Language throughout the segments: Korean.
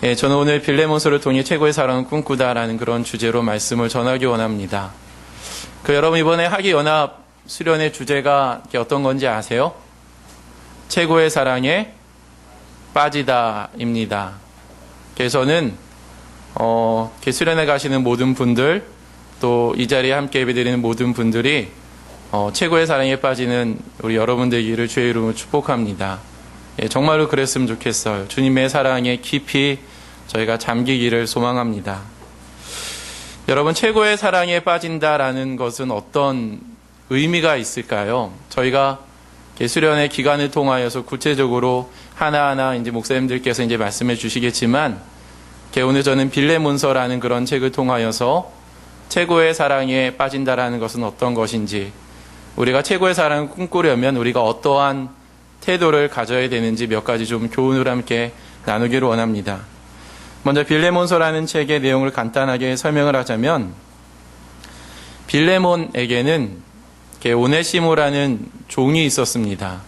저는 오늘 빌레몬서를 통해 최고의 사랑을 꿈꾸다라는 그런 주제로 말씀을 전하기 원합니다. 여러분 이번에 하기연합 수련의 주제가 어떤 건지 아세요? 최고의 사랑에 빠지다입니다. 그래서 저는 수련회 가시는 모든 분들, 또 이 자리에 함께 예배드리는 모든 분들이 최고의 사랑에 빠지는 우리 여러분들기를 주의 이름으로 축복합니다. 정말로 그랬으면 좋겠어요. 주님의 사랑에 깊이 저희가 잠기기를 소망합니다. 여러분, 최고의 사랑에 빠진다라는 것은 어떤 의미가 있을까요? 저희가 수련회 기간을 통하여서 구체적으로 하나하나 이제 목사님들께서 이제 말씀해 주시겠지만, 오늘 저는 빌레몬서라는 그런 책을 통하여서 최고의 사랑에 빠진다라는 것은 어떤 것인지, 우리가 최고의 사랑을 꿈꾸려면 우리가 어떠한 태도를 가져야 되는지 몇 가지 좀 교훈을 함께 나누기를 원합니다. 먼저 빌레몬서라는 책의 내용을 간단하게 설명을 하자면, 빌레몬에게는 오네시모라는 종이 있었습니다.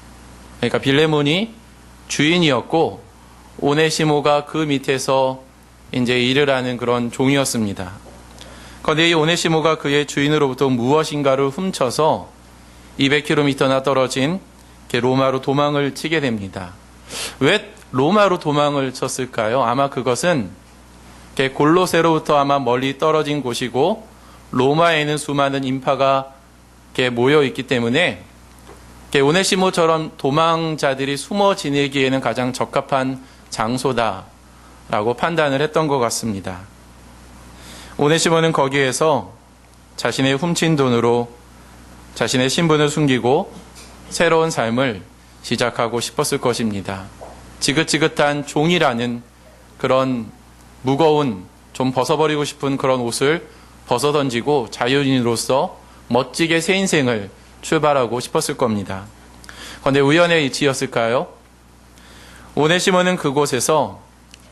그러니까 빌레몬이 주인이었고 오네시모가 그 밑에서 이제 일을 하는 그런 종이었습니다. 그런데 이 오네시모가 그의 주인으로부터 무엇인가를 훔쳐서 200km나 떨어진 로마로 도망을 치게 됩니다. 왜 로마로 도망을 쳤을까요? 아마 그것은 골로새로부터 아마 멀리 떨어진 곳이고 로마에는 수많은 인파가 모여 있기 때문에 오네시모처럼 도망자들이 숨어 지내기에는 가장 적합한 장소다라고 판단을 했던 것 같습니다. 오네시모는 거기에서 자신의 훔친 돈으로 자신의 신분을 숨기고 새로운 삶을 시작하고 싶었을 것입니다. 지긋지긋한 종이라는 그런 무거운, 좀 벗어버리고 싶은 그런 옷을 벗어던지고 자유인으로서 멋지게 새 인생을 출발하고 싶었을 겁니다. 그런데 우연의 일치였을까요? 오네시모는 그곳에서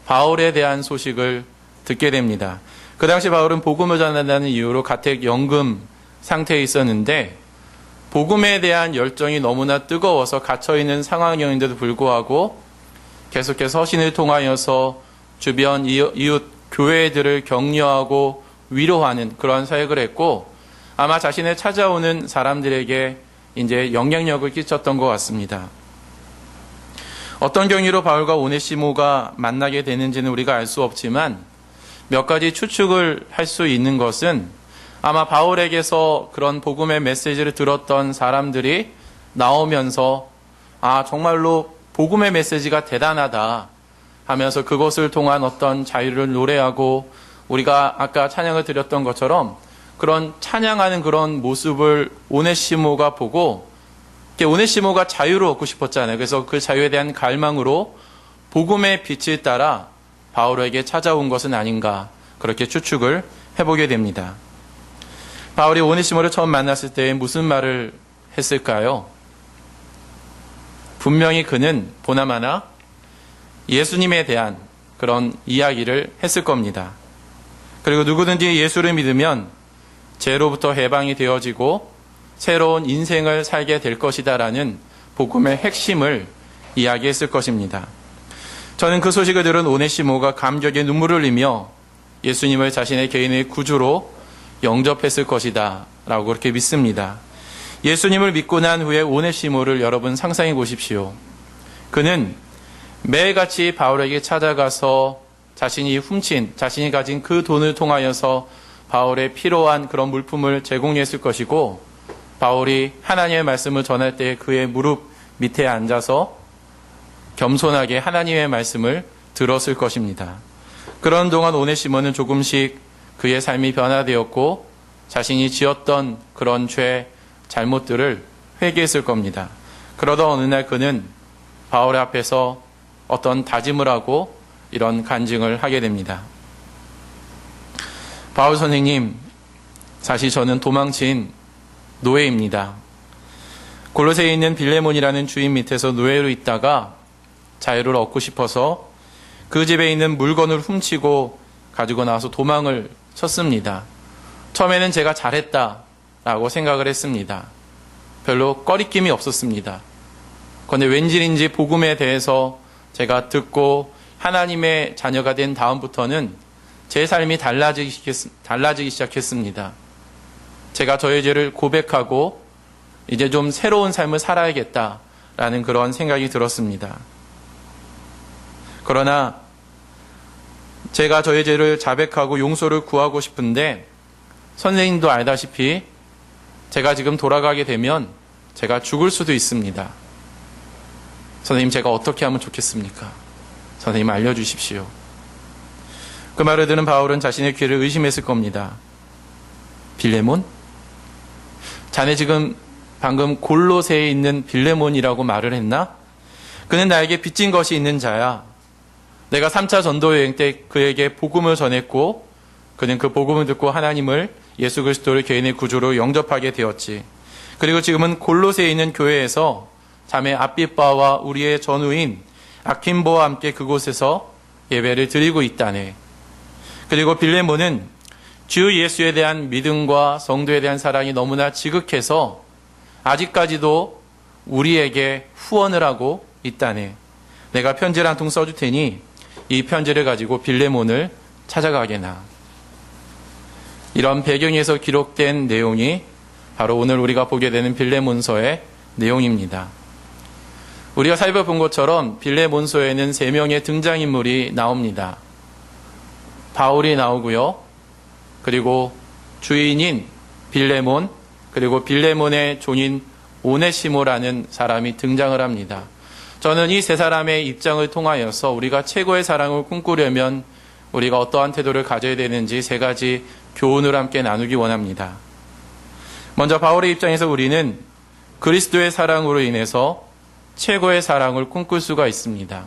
바울에 대한 소식을 듣게 됩니다. 그 당시 바울은 복음을 전한다는 이유로 가택연금 상태에 있었는데, 복음에 대한 열정이 너무나 뜨거워서 갇혀있는 상황이었는데도 불구하고 계속해서 서신을 통하여서 주변 이웃 교회들을 격려하고 위로하는 그러한 사역을 했고, 아마 자신을 찾아오는 사람들에게 이제 영향력을 끼쳤던 것 같습니다. 어떤 경위로 바울과 오네시모가 만나게 되는지는 우리가 알 수 없지만, 몇 가지 추측을 할 수 있는 것은 아마 바울에게서 그런 복음의 메시지를 들었던 사람들이 나오면서 정말로 복음의 메시지가 대단하다 하면서 그것을 통한 어떤 자유를 노래하고, 우리가 아까 찬양을 드렸던 것처럼 그런 찬양하는 그런 모습을 오네시모가 보고, 오네시모가 자유를 얻고 싶었잖아요. 그래서 그 자유에 대한 갈망으로 복음의 빛을 따라 바울에게 찾아온 것은 아닌가, 그렇게 추측을 해보게 됩니다. 바울이 오네시모를 처음 만났을 때 무슨 말을 했을까요? 분명히 그는 보나마나 예수님에 대한 그런 이야기를 했을 겁니다. 그리고 누구든지 예수를 믿으면 죄로부터 해방이 되어지고 새로운 인생을 살게 될 것이다라는 복음의 핵심을 이야기했을 것입니다. 저는 그 소식을 들은 오네시모가 감격의 눈물을 흘리며 예수님을 자신의 개인의 구주로 영접했을 것이다 라고 그렇게 믿습니다. 예수님을 믿고 난 후에 오네시모를 여러분 상상해 보십시오. 그는 매일같이 바울에게 찾아가서 자신이 가진 그 돈을 통하여서 바울의 필요한 그런 물품을 제공했을 것이고, 바울이 하나님의 말씀을 전할 때 그의 무릎 밑에 앉아서 겸손하게 하나님의 말씀을 들었을 것입니다. 그런 동안 오네시모는 조금씩 그의 삶이 변화되었고 자신이 지었던 그런 잘못들을 회개했을 겁니다. 그러던 어느 날 그는 바울의 앞에서 어떤 다짐을 하고 이런 간증을 하게 됩니다. 바울 선생님, 사실 저는 도망친 노예입니다. 골로새에 있는 빌레몬이라는 주인 밑에서 노예로 있다가 자유를 얻고 싶어서 그 집에 있는 물건을 훔치고 가지고 나와서 도망을 쳤습니다. 처음에는 제가 잘했다라고 생각을 했습니다. 별로 꺼리낌이 없었습니다. 그런데 왠지인지 복음에 대해서 제가 듣고 하나님의 자녀가 된 다음부터는 제 삶이 달라지기 시작했습니다. 제가 저의 죄를 고백하고 이제 좀 새로운 삶을 살아야겠다라는 그런 생각이 들었습니다. 그러나 제가 저의 죄를 자백하고 용서를 구하고 싶은데 선생님도 알다시피 제가 지금 돌아가게 되면 제가 죽을 수도 있습니다. 선생님, 제가 어떻게 하면 좋겠습니까? 선생님, 알려주십시오. 그 말을 들은 바울은 자신의 귀를 의심했을 겁니다. 빌레몬? 자네 지금 방금 골로새에 있는 빌레몬이라고 말을 했나? 그는 나에게 빚진 것이 있는 자야. 내가 3차 전도 여행 때 그에게 복음을 전했고 그는 그 복음을 듣고 하나님을 예수 그리스도를 개인의 구주로 영접하게 되었지. 그리고 지금은 골로새에 있는 교회에서 자매 아삐빠와 우리의 전우인 아킨보와 함께 그곳에서 예배를 드리고 있다네. 그리고 빌레몬은 주 예수에 대한 믿음과 성도에 대한 사랑이 너무나 지극해서 아직까지도 우리에게 후원을 하고 있다네. 내가 편지를 한 통 써줄 테니 이 편지를 가지고 빌레몬을 찾아가게나. 이런 배경에서 기록된 내용이 바로 오늘 우리가 보게 되는 빌레몬서의 내용입니다. 우리가 살펴본 것처럼 빌레몬서에는 3명의 등장인물이 나옵니다. 바울이 나오고요. 그리고 주인인 빌레몬, 그리고 빌레몬의 종인 오네시모라는 사람이 등장을 합니다. 저는 이 3사람의 입장을 통하여서 우리가 최고의 사랑을 꿈꾸려면 우리가 어떠한 태도를 가져야 되는지 3가지 교훈을 함께 나누기 원합니다. 먼저 바울의 입장에서 우리는 그리스도의 사랑으로 인해서 최고의 사랑을 꿈꿀 수가 있습니다.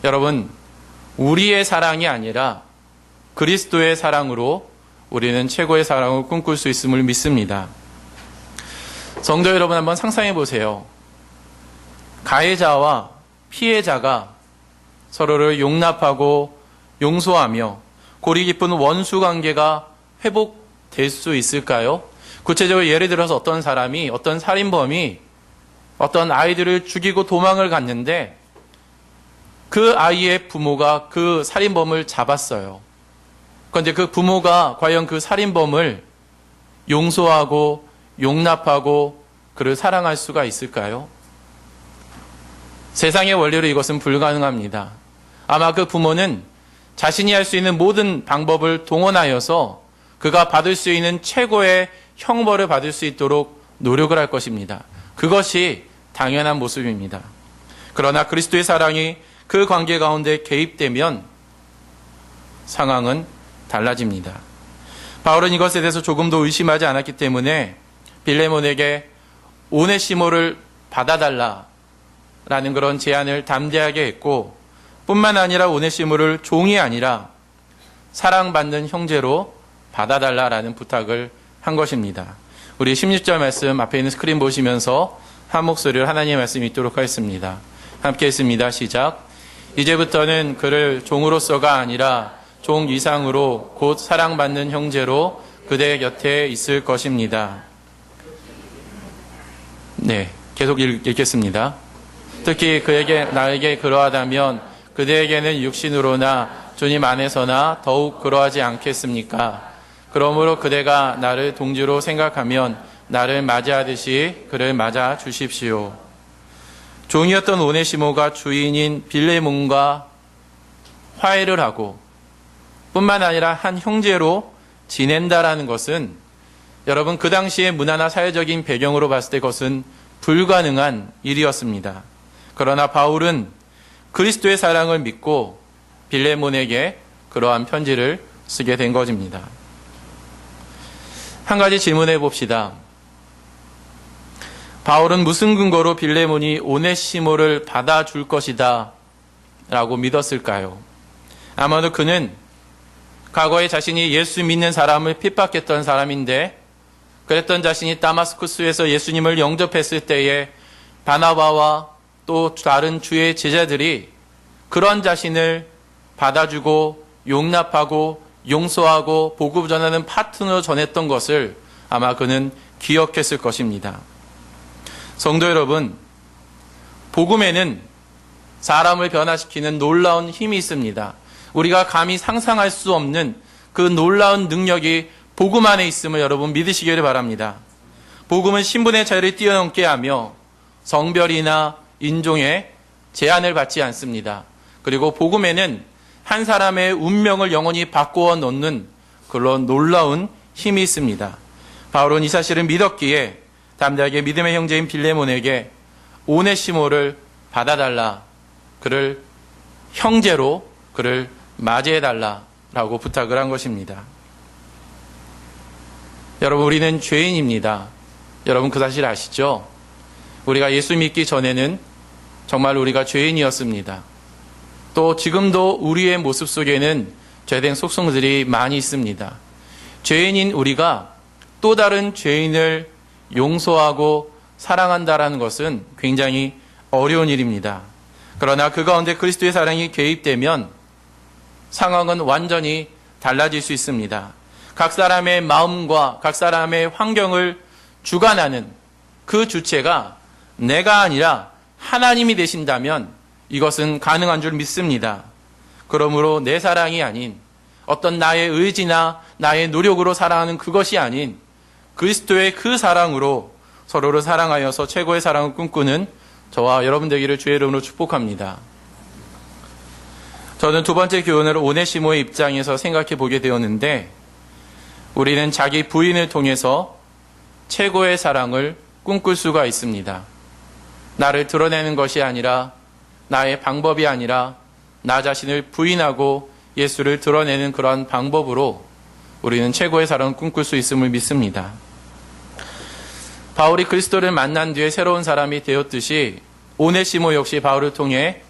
여러분, 우리의 사랑이 아니라 그리스도의 사랑으로 우리는 최고의 사랑을 꿈꿀 수 있음을 믿습니다. 성도 여러분, 한번 상상해 보세요. 가해자와 피해자가 서로를 용납하고 용서하며 고리 깊은 원수 관계가 회복될 수 있을까요? 구체적으로 예를 들어서 어떤 사람이, 어떤 살인범이 어떤 아이들을 죽이고 도망을 갔는데 그 아이의 부모가 그 살인범을 잡았어요. 그런데 그 부모가 과연 그 살인범을 용서하고 용납하고 그를 사랑할 수가 있을까요? 세상의 원리로 이것은 불가능합니다. 아마 그 부모는 자신이 할 수 있는 모든 방법을 동원하여서 그가 받을 수 있는 최고의 형벌을 받을 수 있도록 노력을 할 것입니다. 그것이 당연한 모습입니다. 그러나 그리스도의 사랑이 그 관계 가운데 개입되면 상황은 달라집니다. 바울은 이것에 대해서 조금도 의심하지 않았기 때문에 빌레몬에게 오네시모를 받아달라라는 그런 제안을 담대하게 했고, 뿐만 아니라 오네시모를 종이 아니라 사랑받는 형제로 받아달라라는 부탁을 한 것입니다. 우리 16절 말씀 앞에 있는 스크린 보시면서 한 목소리로 하나님의 말씀 읽도록 하겠습니다. 함께 했습니다. 시작. 이제부터는 그를 종으로서가 아니라 종 이상으로 곧 사랑받는 형제로 그대 곁에 있을 것입니다. 네, 계속 읽겠습니다. 특히 나에게 그러하다면 그대에게는 육신으로나 주님 안에서나 더욱 그러하지 않겠습니까? 그러므로 그대가 나를 동지로 생각하면 나를 맞이하듯이 그를 맞아 주십시오. 종이었던 오네시모가 주인인 빌레몬과 화해를 하고 뿐만 아니라 한 형제로 지낸다라는 것은 여러분, 그 당시의 문화나 사회적인 배경으로 봤을 때 그것은 불가능한 일이었습니다. 그러나 바울은 그리스도의 사랑을 믿고 빌레몬에게 그러한 편지를 쓰게 된 것입니다. 한 가지 질문해 봅시다. 바울은 무슨 근거로 빌레몬이 오네시모를 받아줄 것이다 라고 믿었을까요? 아마도 그는 과거에 자신이 예수 믿는 사람을 핍박했던 사람인데, 그랬던 자신이 다마스쿠스에서 예수님을 영접했을 때에 바나바와 또 다른 주의 제자들이 그런 자신을 받아주고 용납하고 용서하고 복음 전하는 파트너로 전했던 것을 아마 그는 기억했을 것입니다. 성도 여러분, 복음에는 사람을 변화시키는 놀라운 힘이 있습니다. 우리가 감히 상상할 수 없는 그 놀라운 능력이 복음 안에 있음을 여러분 믿으시기를 바랍니다. 복음은 신분의 자유를 뛰어넘게 하며 성별이나 인종의 제한을 받지 않습니다. 그리고 복음에는 한 사람의 운명을 영원히 바꾸어 놓는 그런 놀라운 힘이 있습니다. 바울은 이 사실을 믿었기에 담대하게 믿음의 형제인 빌레몬에게 오네시모를 받아달라, 그를 형제로 그를 맞이해달라라고 부탁을 한 것입니다. 여러분, 우리는 죄인입니다. 여러분 그 사실 아시죠? 우리가 예수 믿기 전에는 정말 우리가 죄인이었습니다. 또 지금도 우리의 모습 속에는 죄된 속성들이 많이 있습니다. 죄인인 우리가 또 다른 죄인을 용서하고 사랑한다라는 것은 굉장히 어려운 일입니다. 그러나 그 가운데 그리스도의 사랑이 개입되면 상황은 완전히 달라질 수 있습니다. 각 사람의 마음과 각 사람의 환경을 주관하는 그 주체가 내가 아니라 하나님이 되신다면 이것은 가능한 줄 믿습니다. 그러므로 내 사랑이 아닌 어떤 나의 의지나 나의 노력으로 사랑하는 그것이 아닌 그리스도의 그 사랑으로 서로를 사랑하여서 최고의 사랑을 꿈꾸는 저와 여러분 되기를 주의 이름으로 축복합니다. 저는 두 번째 교훈을 오네시모의 입장에서 생각해 보게 되었는데, 우리는 자기 부인을 통해서 최고의 사랑을 꿈꿀 수가 있습니다. 나를 드러내는 것이 아니라, 나의 방법이 아니라 나 자신을 부인하고 예수를 드러내는 그러한 방법으로 우리는 최고의 사랑을 꿈꿀 수 있음을 믿습니다. 바울이 그리스도를 만난 뒤에 새로운 사람이 되었듯이 오네시모 역시 바울을 통해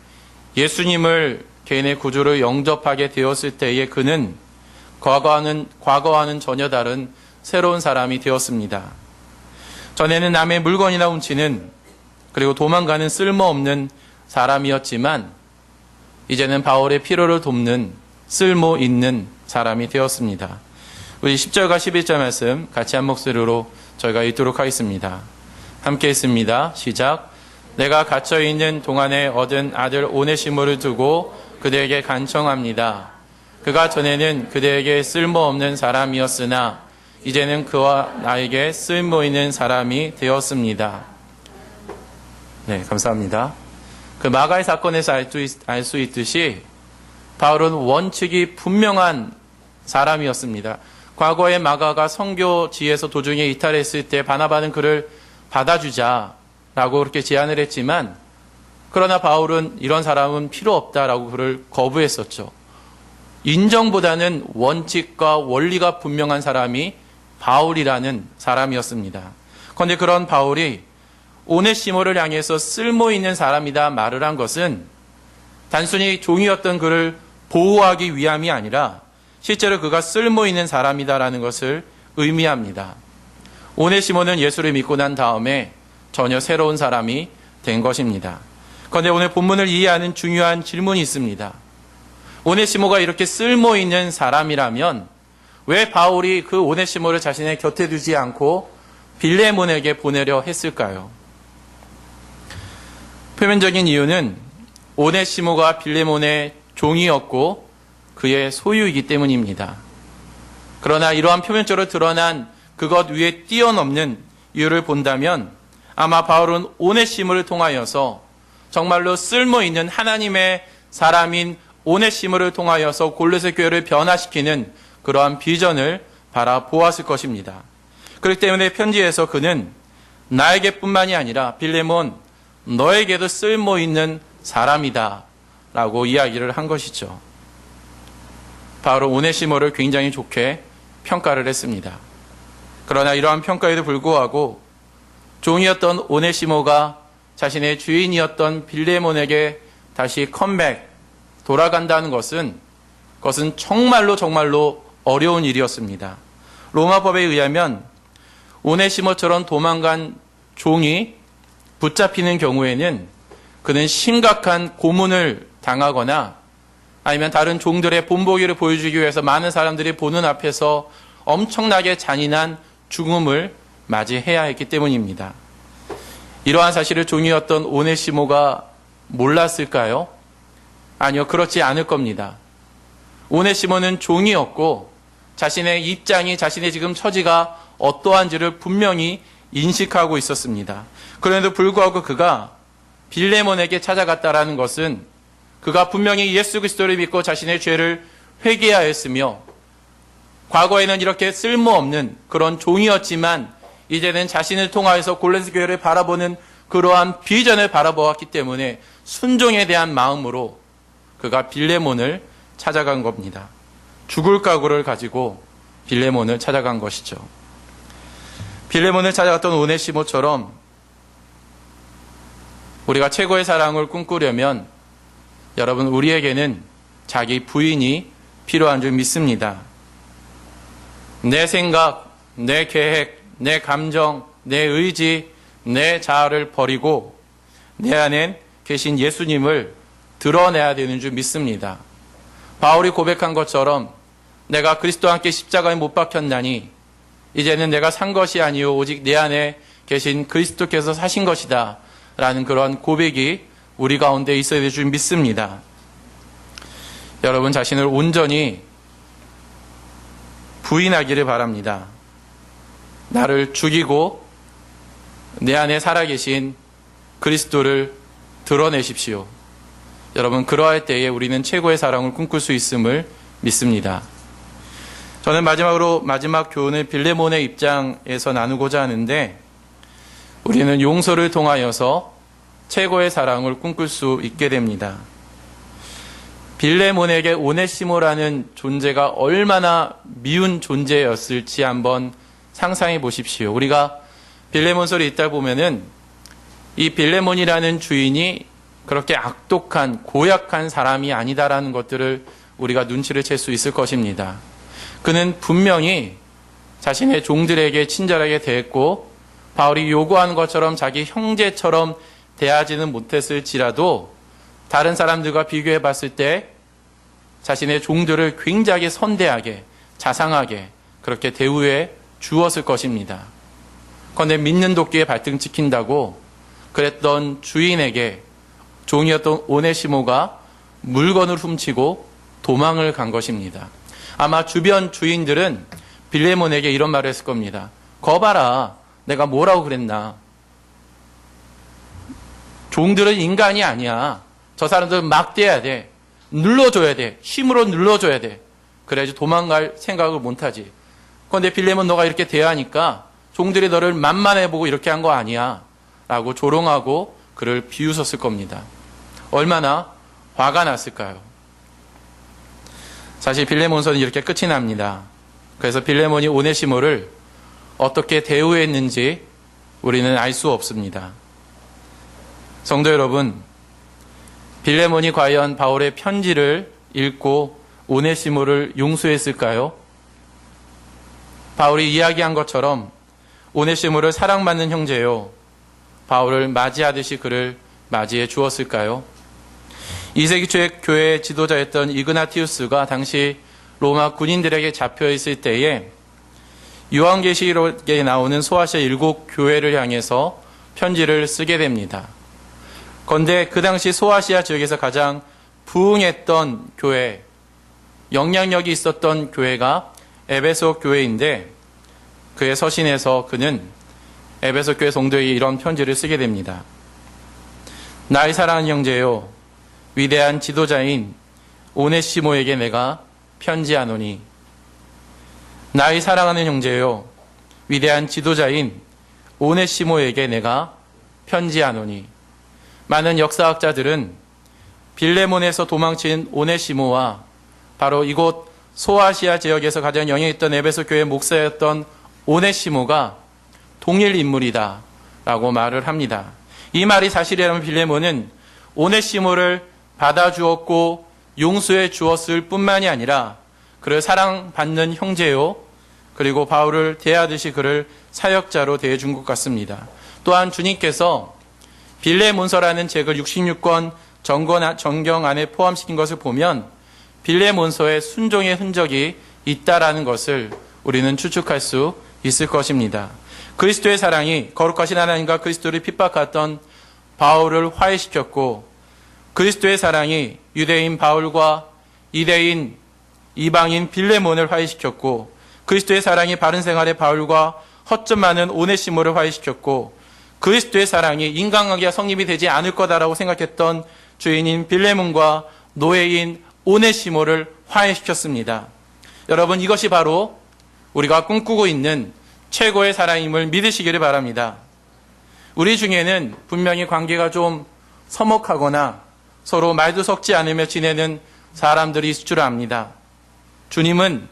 예수님을 개인의 구주로 영접하게 되었을 때에 그는 과거와는 전혀 다른 새로운 사람이 되었습니다. 전에는 남의 물건이나 훔치는, 그리고 도망가는 쓸모없는 사람이었지만 이제는 바울의 필요를 돕는 쓸모 있는 사람이 되었습니다. 우리 10절과 11절 말씀 같이 한 목소리로 저희가 읽도록 하겠습니다. 함께 읽습니다. 시작. 내가 갇혀있는 동안에 얻은 아들 오네시모를 두고 그대에게 간청합니다. 그가 전에는 그대에게 쓸모없는 사람이었으나 이제는 그와 나에게 쓸모있는 사람이 되었습니다. 네, 감사합니다. 그 마가의 사건에서 알 수 있듯이 바울은 원칙이 분명한 사람이었습니다. 과거에 마가가 선교지에서 도중에 이탈했을 때 바나바는 그를 받아주자라고 그렇게 제안을 했지만, 그러나 바울은 이런 사람은 필요 없다라고 그를 거부했었죠. 인정보다는 원칙과 원리가 분명한 사람이 바울이라는 사람이었습니다. 그런데 그런 바울이 오네시모를 향해서 쓸모있는 사람이다 말을 한 것은 단순히 종이었던 그를 보호하기 위함이 아니라 실제로 그가 쓸모있는 사람이다라는 것을 의미합니다. 오네시모는 예수를 믿고 난 다음에 전혀 새로운 사람이 된 것입니다. 그런데 오늘 본문을 이해하는 중요한 질문이 있습니다. 오네시모가 이렇게 쓸모있는 사람이라면 왜 바울이 그 오네시모를 자신의 곁에 두지 않고 빌레몬에게 보내려 했을까요? 표면적인 이유는 오네시모가 빌레몬의 종이었고 그의 소유이기 때문입니다. 그러나 이러한 표면적으로 드러난 그것 위에 뛰어넘는 이유를 본다면 아마 바울은 오네시모를 통하여서 정말로 쓸모있는 하나님의 사람인 오네시모를 통하여서 골로새 교회를 변화시키는 그러한 비전을 바라보았을 것입니다. 그렇기 때문에 편지에서 그는 나에게뿐만이 아니라 빌레몬 너에게도 쓸모있는 사람이다 라고 이야기를 한 것이죠. 바로 오네시모를 굉장히 좋게 평가를 했습니다. 그러나 이러한 평가에도 불구하고 종이었던 오네시모가 자신의 주인이었던 빌레몬에게 다시 돌아간다는 것은 정말로 어려운 일이었습니다. 로마법에 의하면 오네시모처럼 도망간 종이 붙잡히는 경우에는 그는 심각한 고문을 당하거나 아니면 다른 종들의 본보기를 보여주기 위해서 많은 사람들이 보는 앞에서 엄청나게 잔인한 죽음을 맞이해야 했기 때문입니다. 이러한 사실을 종이었던 오네시모가 몰랐을까요? 아니요, 그렇지 않을 겁니다. 오네시모는 종이었고 자신의 입장이, 자신의 지금 처지가 어떠한지를 분명히 인식하고 있었습니다. 그런데도 불구하고 그가 빌레몬에게 찾아갔다라는 것은 그가 분명히 예수 그리스도를 믿고 자신의 죄를 회개하였으며 과거에는 이렇게 쓸모없는 그런 종이었지만 이제는 자신을 통하여서 골로새 교회를 바라보는 그러한 비전을 바라보았기 때문에 순종에 대한 마음으로 그가 빌레몬을 찾아간 겁니다. 죽을 각오를 가지고 빌레몬을 찾아간 것이죠. 빌레몬을 찾아갔던 오네시모처럼 우리가 최고의 사랑을 꿈꾸려면 여러분, 우리에게는 자기 부인이 필요한 줄 믿습니다. 내 생각, 내 계획, 내 감정, 내 의지, 내 자아를 버리고 내 안에 계신 예수님을 드러내야 되는 줄 믿습니다. 바울이 고백한 것처럼 내가 그리스도와 함께 십자가에 못 박혔나니 이제는 내가 산 것이 아니요 오직 내 안에 계신 그리스도께서 사신 것이다 라는 그러한 고백이 우리 가운데 있어야 될 줄 믿습니다. 여러분 자신을 온전히 부인하기를 바랍니다. 나를 죽이고 내 안에 살아계신 그리스도를 드러내십시오. 여러분 그러할 때에 우리는 최고의 사랑을 꿈꿀 수 있음을 믿습니다. 저는 마지막으로 마지막 교훈을 빌레몬의 입장에서 나누고자 하는데 우리는 용서를 통하여서 최고의 사랑을 꿈꿀 수 있게 됩니다. 빌레몬에게 오네시모라는 존재가 얼마나 미운 존재였을지 한번 상상해 보십시오. 우리가 빌레몬서를 읽다 보면은 이 빌레몬이라는 주인이 그렇게 악독한 고약한 사람이 아니다라는 것들을 우리가 눈치를 챌 수 있을 것입니다. 그는 분명히 자신의 종들에게 친절하게 대했고 바울이 요구하는 것처럼 자기 형제처럼 대하지는 못했을지라도 다른 사람들과 비교해 봤을 때 자신의 종들을 굉장히 선대하게 자상하게 그렇게 대우해 주었을 것입니다. 그런데 믿는 도끼에 발등 찍힌다고 그랬던 주인에게 종이었던 오네시모가 물건을 훔치고 도망을 간 것입니다. 아마 주변 주인들은 빌레몬에게 이런 말을 했을 겁니다. 거봐라, 내가 뭐라고 그랬나. 종들은 인간이 아니야. 저 사람들은 막대야 돼. 눌러줘야 돼. 힘으로 눌러줘야 돼. 그래야지 도망갈 생각을 못하지. 그런데 빌레몬 너가 이렇게 대하니까 종들이 너를 만만해보고 이렇게 한 거 아니야 라고 조롱하고 그를 비웃었을 겁니다. 얼마나 화가 났을까요? 사실 빌레몬서는 이렇게 끝이 납니다. 그래서 빌레몬이 오네시모를 어떻게 대우했는지 우리는 알 수 없습니다. 성도 여러분, 빌레몬이 과연 바울의 편지를 읽고 오네시모를 용서했을까요? 바울이 이야기한 것처럼 오네시모를 사랑받는 형제요, 바울을 맞이하듯이 그를 맞이해 주었을까요? 2세기 초의 교회 지도자였던 이그나티우스가 당시 로마 군인들에게 잡혀 있을 때에 요한계시록에 나오는 소아시아 7교회를 향해서 편지를 쓰게 됩니다. 그런데 그 당시 소아시아 지역에서 가장 부흥했던 교회, 영향력이 있었던 교회가 에베소 교회인데 그의 서신에서 그는 에베소 교회 성도에게 이런 편지를 쓰게 됩니다. 나의 사랑하는 형제요, 위대한 지도자인 오네시모에게 내가 편지하노니. 나의 사랑하는 형제요, 위대한 지도자인 오네시모에게 내가 편지하노니. 많은 역사학자들은 빌레몬에서 도망친 오네시모와 바로 이곳 소아시아 지역에서 가장 영향이 있던 에베소 교회 목사였던 오네시모가 동일 인물이다 라고 말을 합니다. 이 말이 사실이라면 빌레몬은 오네시모를 받아주었고 용서해 주었을 뿐만이 아니라 그를 사랑받는 형제요, 그리고 바울을 대하듯이 그를 사역자로 대해준 것 같습니다. 또한 주님께서 빌레몬서라는 책을 66권 정경 안에 포함시킨 것을 보면 빌레몬서에 순종의 흔적이 있다라는 것을 우리는 추측할 수 있을 것입니다. 그리스도의 사랑이 거룩하신 하나님과 그리스도를 핍박했던 바울을 화해시켰고 그리스도의 사랑이 유대인 바울과 이대인 이방인 빌레몬을 화해시켰고, 그리스도의 사랑이 바른 생활의 바울과 허점 많은 오네시모를 화해시켰고, 그리스도의 사랑이 인간관계가 성립이 되지 않을 거다라고 생각했던 주인인 빌레몬과 노예인 오네시모를 화해시켰습니다. 여러분, 이것이 바로 우리가 꿈꾸고 있는 최고의 사랑임을 믿으시기를 바랍니다. 우리 중에는 분명히 관계가 좀 서먹하거나 서로 말도 섞지 않으며 지내는 사람들이 있을 줄 압니다. 주님은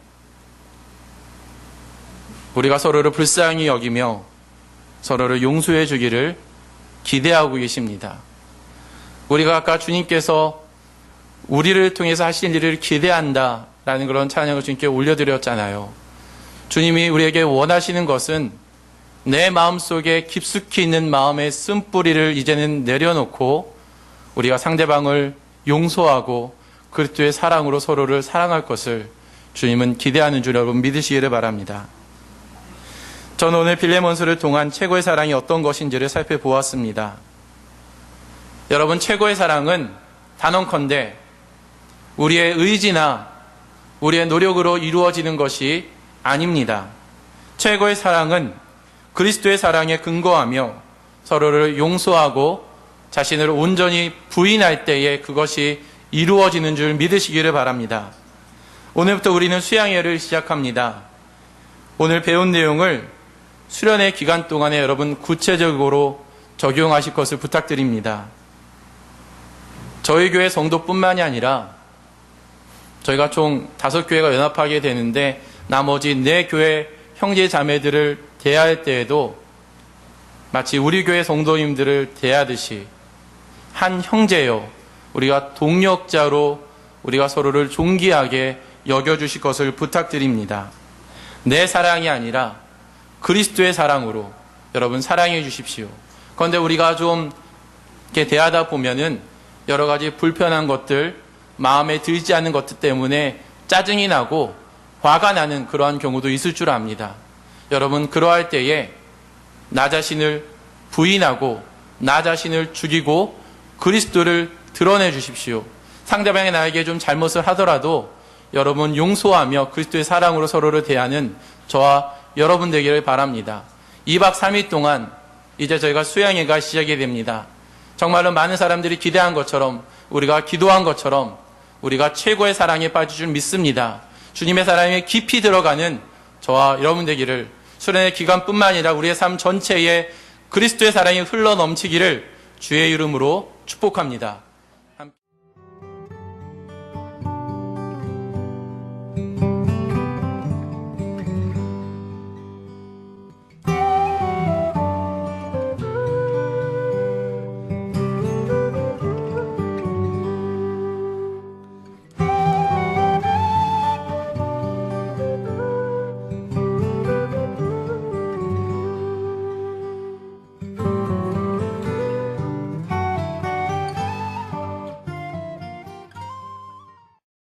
우리가 서로를 불쌍히 여기며 서로를 용서해 주기를 기대하고 계십니다. 우리가 아까 주님께서 우리를 통해서 하신 일을 기대한다라는 그런 찬양을 주님께 올려드렸잖아요. 주님이 우리에게 원하시는 것은 내 마음속에 깊숙이 있는 마음의 쓴뿌리를 이제는 내려놓고 우리가 상대방을 용서하고 그리스도의 사랑으로 서로를 사랑할 것을 주님은 기대하는 줄 여러분 믿으시기를 바랍니다. 저는 오늘 빌레몬서를 통한 최고의 사랑이 어떤 것인지를 살펴보았습니다. 여러분, 최고의 사랑은 단언컨대 우리의 의지나 우리의 노력으로 이루어지는 것이 아닙니다. 최고의 사랑은 그리스도의 사랑에 근거하며 서로를 용서하고 자신을 온전히 부인할 때에 그것이 이루어지는 줄 믿으시기를 바랍니다. 오늘부터 우리는 수양회를 시작합니다. 오늘 배운 내용을 수련회 기간 동안에 여러분 구체적으로 적용하실 것을 부탁드립니다. 저희 교회 성도뿐만이 아니라 저희가 총 5교회가 연합하게 되는데 나머지 4교회 형제 자매들을 대할 때에도 마치 우리 교회 성도님들을 대하듯이 한 형제요, 우리가 동력자로 우리가 서로를 존귀하게 여겨주실 것을 부탁드립니다. 내 사랑이 아니라 그리스도의 사랑으로 여러분 사랑해 주십시오. 그런데 우리가 좀 이렇게 대하다 보면은 여러 가지 불편한 것들, 마음에 들지 않는 것들 때문에 짜증이 나고 화가 나는 그러한 경우도 있을 줄 압니다. 여러분, 그러할 때에 나 자신을 부인하고 나 자신을 죽이고 그리스도를 드러내 주십시오. 상대방이 나에게 좀 잘못을 하더라도 여러분 용서하며 그리스도의 사랑으로 서로를 대하는 저와 여러분 되기를 바랍니다. 2박 3일 동안 이제 저희가 수양회가 시작이 됩니다. 정말로 많은 사람들이 기대한 것처럼 우리가 기도한 것처럼 우리가 최고의 사랑에 빠질 줄 믿습니다. 주님의 사랑에 깊이 들어가는 저와 여러분 되기를, 수련회 기간뿐만 아니라 우리의 삶 전체에 그리스도의 사랑이 흘러 넘치기를 주의 이름으로 축복합니다.